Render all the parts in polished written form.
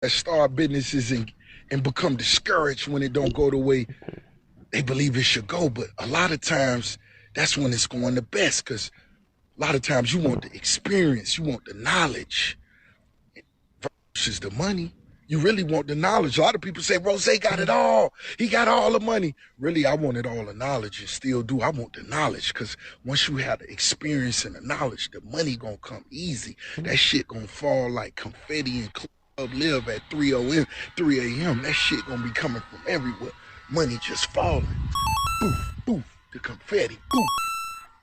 that start businesses and become discouraged when it don't go the way they believe it should go. But a lot of times that's when it's going the best, because a lot of times you want the experience, you want the knowledge versus the money. You really want the knowledge. A lot of people say, Rose got it all. He got all the money. Really, I wanted all the knowledge and still do. I want the knowledge, because once you have the experience and the knowledge, the money going to come easy. That shit going to fall like confetti in Club Live at 3 a.m. That shit going to be coming from everywhere. Money just falling. Boof, boof, the confetti. Boof,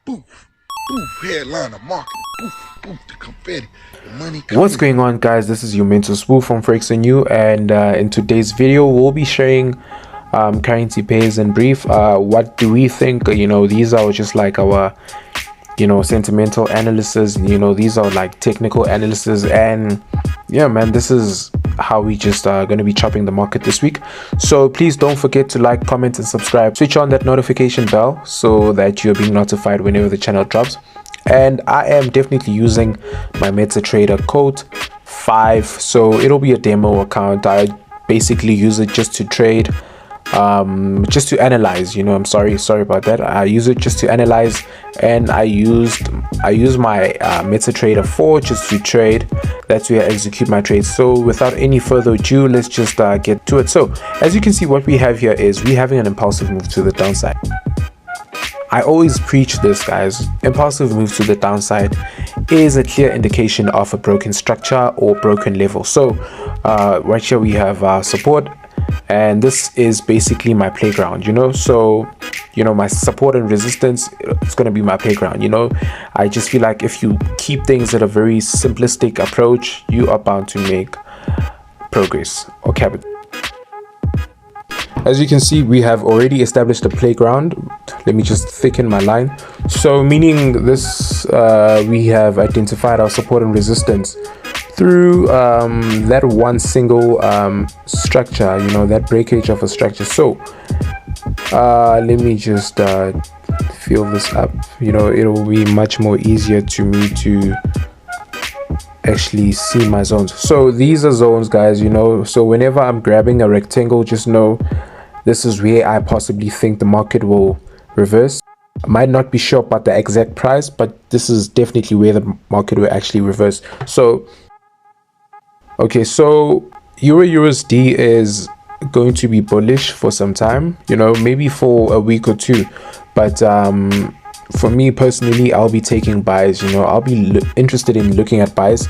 boof. Boof, headliner marketing. Boof, boof, the confetti. The money coming. What's going on, guys? This is your mentor Spoo from Forex and You, and in today's video we'll be sharing currency pairs in brief. What do we think? These are just like our sentimental analysis. These are like technical analysis, and yeah, man, this is how we just are going to be chopping the market this week. So please don't forget to like, comment and subscribe. Switch on that notification bell so that you're being notified whenever the channel drops. And I am definitely using my MetaTrader code 5, so it'll be a demo account. I basically use it just to trade, just to analyze. I'm sorry about that. I use it just to analyze, and I use my MetaTrader 4 just to trade. That's where I execute my trades. So without any further ado, let's just get to it. So as you can see, what we have here is we're having an impulsive move to the downside. I always preach this, guys. Impulsive moves to the downside is a clear indication of a broken structure or broken level. So right here we have support, and this is basically my playground. So my support and resistance, it's going to be my playground. I just feel like if you keep things at a very simplistic approach, you are bound to make progress or capital. As you can see, we have already established a playground. Let me just thicken my line. So meaning this, we have identified our support and resistance through that one single structure, that breakage of a structure. So let me just fill this up. It'll be much more easier to me to actually see my zones. So these are zones, guys. So whenever I'm grabbing a rectangle, just know this is where I possibly think the market will reverse. I might not be sure about the exact price, but this is definitely where the market will actually reverse. So okay, so Eurusd is going to be bullish for some time, maybe for a week or two, but for me personally, I'll be taking buys. I'll be interested in looking at buys.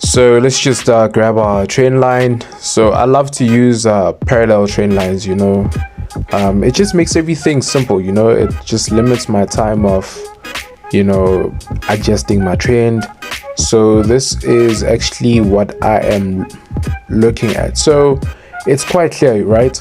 So let's just grab our trend line. So I love to use parallel trend lines. It just makes everything simple. It just limits my time of adjusting my trend. So this is actually what I am looking at. So it's quite clear, right?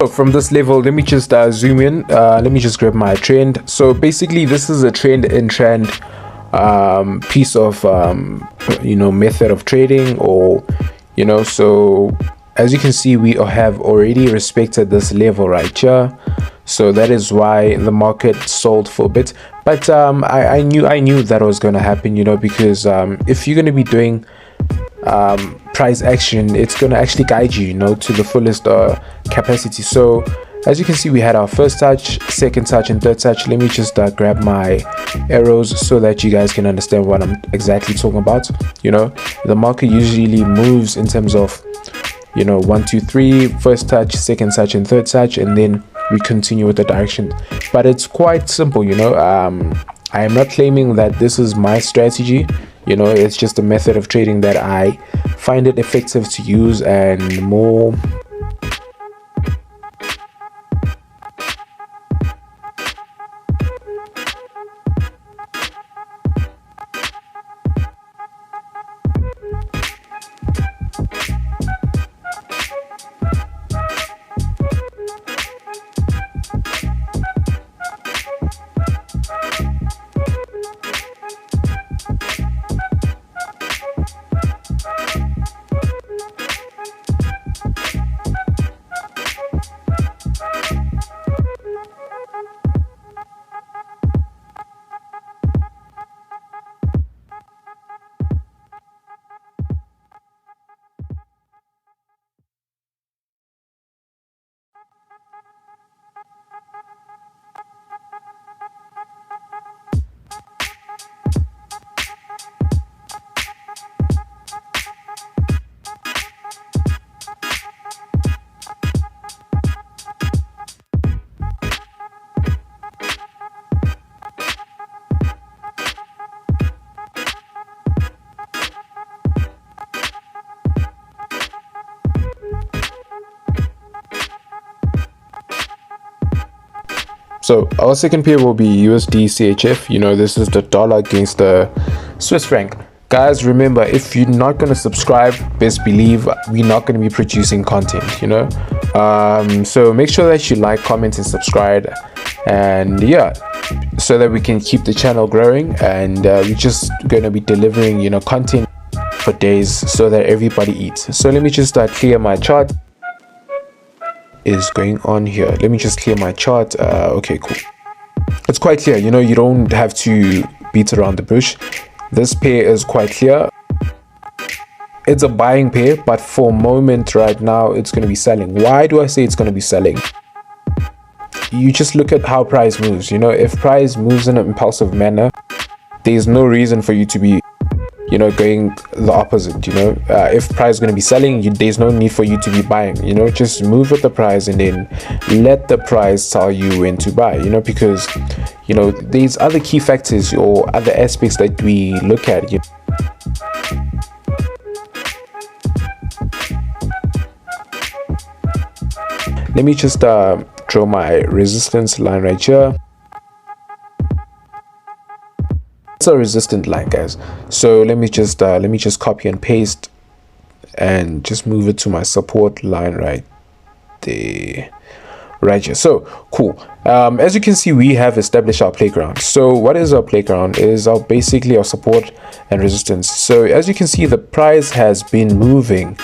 So from this level, let me just zoom in. Let me just grab my trend. So basically, this is a trend in trend piece of method of trading, or so as you can see, we have already respected this level right here. So that is why the market sold for a bit. But I knew that was going to happen, because if you're going to be doing price action, it's going to actually guide you, to the fullest capacity. So as you can see, we had our first touch, second touch, and third touch. Let me just grab my arrows so that you guys can understand what I'm exactly talking about. The market usually moves in terms of 1 2 3, first touch, second touch, and third touch, and then we continue with the direction. But it's quite simple. I am not claiming that this is my strategy. It's just a method of trading that I find it effective to use and more. So our second pair will be Usdchf. This is the dollar against the Swiss franc. Guys, remember, if you're not going to subscribe, best believe we're not going to be producing content, so make sure that you like, comment, and subscribe, and yeah, so that we can keep the channel growing. And we're just going to be delivering content for days so that everybody eats. So let me just clear my chart. Is going on here. Let me just clear my chart. Okay, cool. It's quite clear. You don't have to beat around the bush. This pair is quite clear. It's a buying pair, but for a moment right now, it's going to be selling. Why do I say it's going to be selling? You just look at how price moves. If price moves in an impulsive manner, there's no reason for you to be going the opposite. If price is going to be selling, there's no need for you to be buying. Just move with the price and then let the price tell you when to buy. Because there's other key factors or other aspects that we look at. Let me just draw my resistance line right here. It's a resistant line, guys. So let me just copy and paste and just move it to my support line right there, right here. So cool. As you can see, we have established our playground. So what is our playground? Is basically our support and resistance. So as you can see, the price has been moving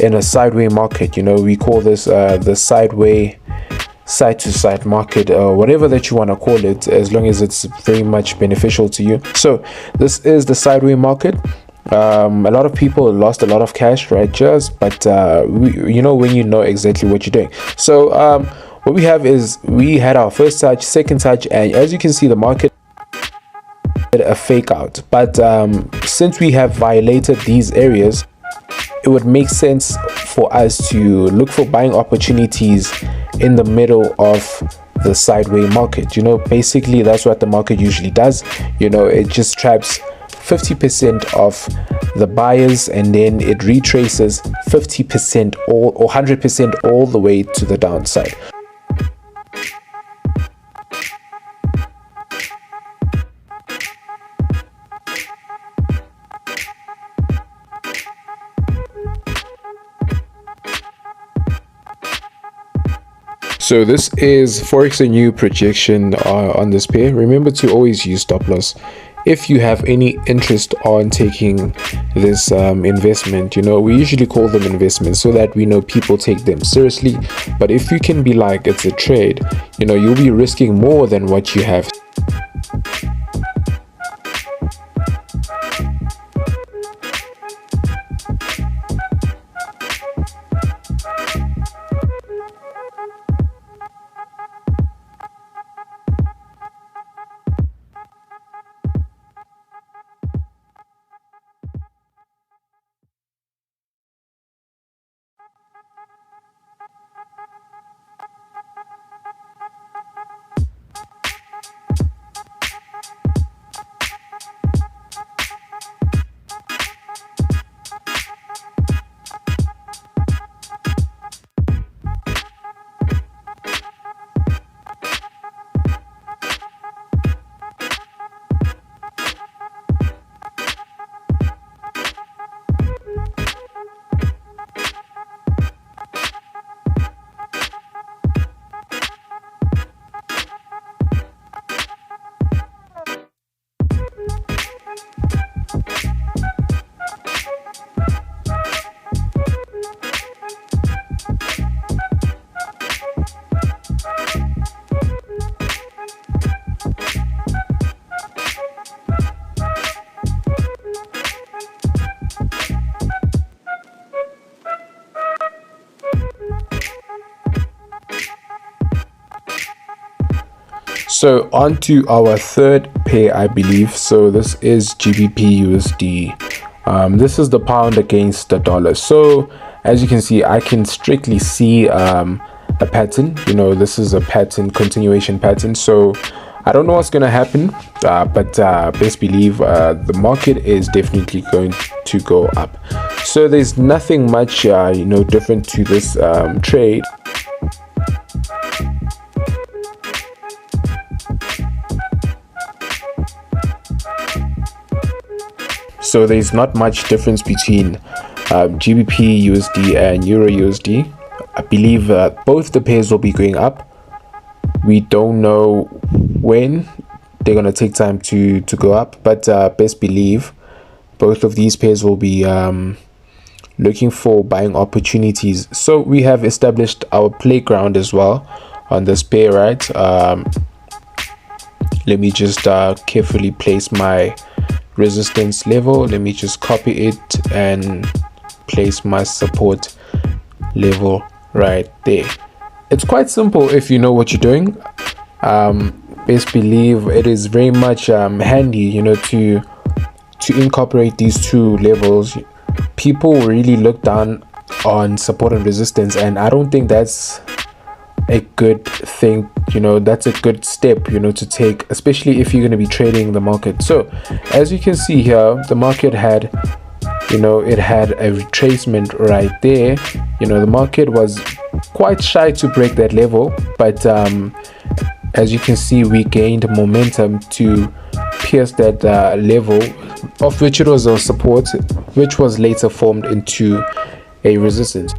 in a sideways market. We call this the sideways side to side market, whatever that you want to call it, as long as it's very much beneficial to you. So this is the sideways market. A lot of people lost a lot of cash, right? Just but when you know exactly what you're doing. So what we have is we had our first touch, second touch, and as you can see, the market did a fake out. But since we have violated these areas, it would make sense for us to look for buying opportunities in the middle of the sideways market. Basically that's what the market usually does. It just traps 50% of the buyers and then it retraces 50% or 100% all the way to the downside. So this is Forex and new projection on this pair. Remember to always use stop loss if you have any interest on taking this investment. You know, we usually call them investments so that we know people take them seriously. But if you can be like it's a trade, you know, you'll be risking more than what you have. So on to our third pair, I believe. So this is Gbpusd. This is the pound against the dollar. So as you can see, I can strictly see a pattern. You know, this is a pattern, continuation pattern. So I don't know what's going to happen, but best believe the market is definitely going to go up. So there's nothing much you know, different to this trade. So there's not much difference between Gbpusd and Eurusd. I believe both the pairs will be going up. We don't know when they're going to take time to go up, but best believe both of these pairs will be looking for buying opportunities. So we have established our playground as well on this pair, right? Let me just carefully place my resistance level. Let me just copy it and place my support level right there. It's quite simple if you know what you're doing. Best believe it is very much handy, you know, to incorporate these two levels. People really look down on support and resistance, and I don't think that's a good thing. You know, that's a good step, you know, to take, especially if you're going to be trading the market. So as you can see here, the market had, you know, it had a retracement right there. You know, the market was quite shy to break that level, but as you can see, we gained momentum to pierce that level, of which it was a support, which was later formed into a resistance.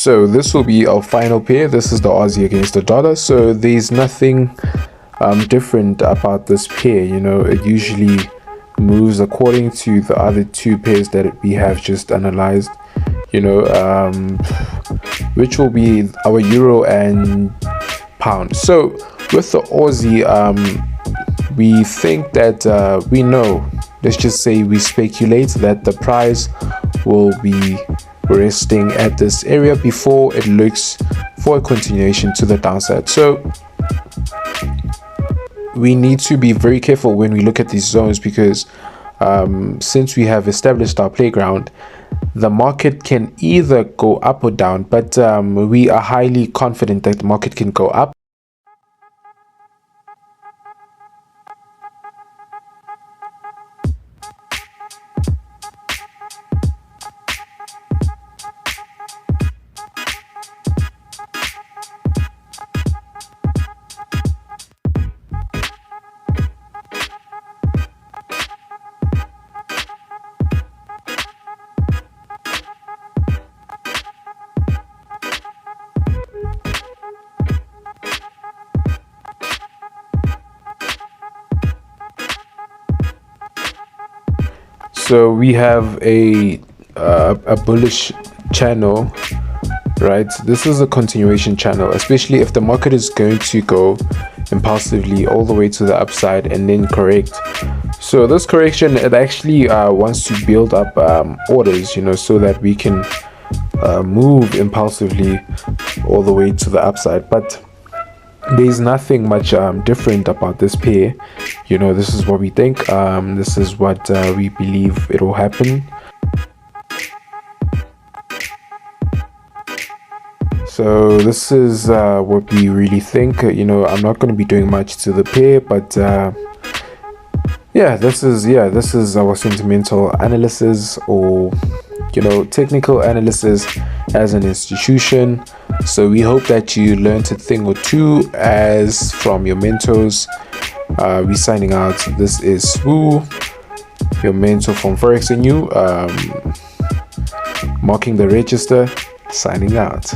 So this will be our final pair. This is the Aussie against the dollar. So there's nothing different about this pair. You know, it usually moves according to the other two pairs that we have just analyzed. You know, which will be our euro and pound. So with the Aussie, we think that we know, let's just say we speculate that the price will be resting at this area before it looks for a continuation to the downside. So we need to be very careful when we look at these zones, because since we have established our playground, the market can either go up or down, but we are highly confident that the market can go up. So we have a bullish channel, right? This is a continuation channel, especially if the market is going to go impulsively all the way to the upside and then correct. So this correction, it actually wants to build up orders, you know, so that we can move impulsively all the way to the upside. But there's nothing much different about this pair. You know, this is what we think, this is what we believe it will happen. So this is what we really think. You know, I'm not going to be doing much to the pair, but this is our sentimental analysis, or you know, technical analysis as an institution. So we hope that you learned a thing or two as from your mentors. We signing out. This is Swoo, your mentor from Forex and You, marking the register, signing out.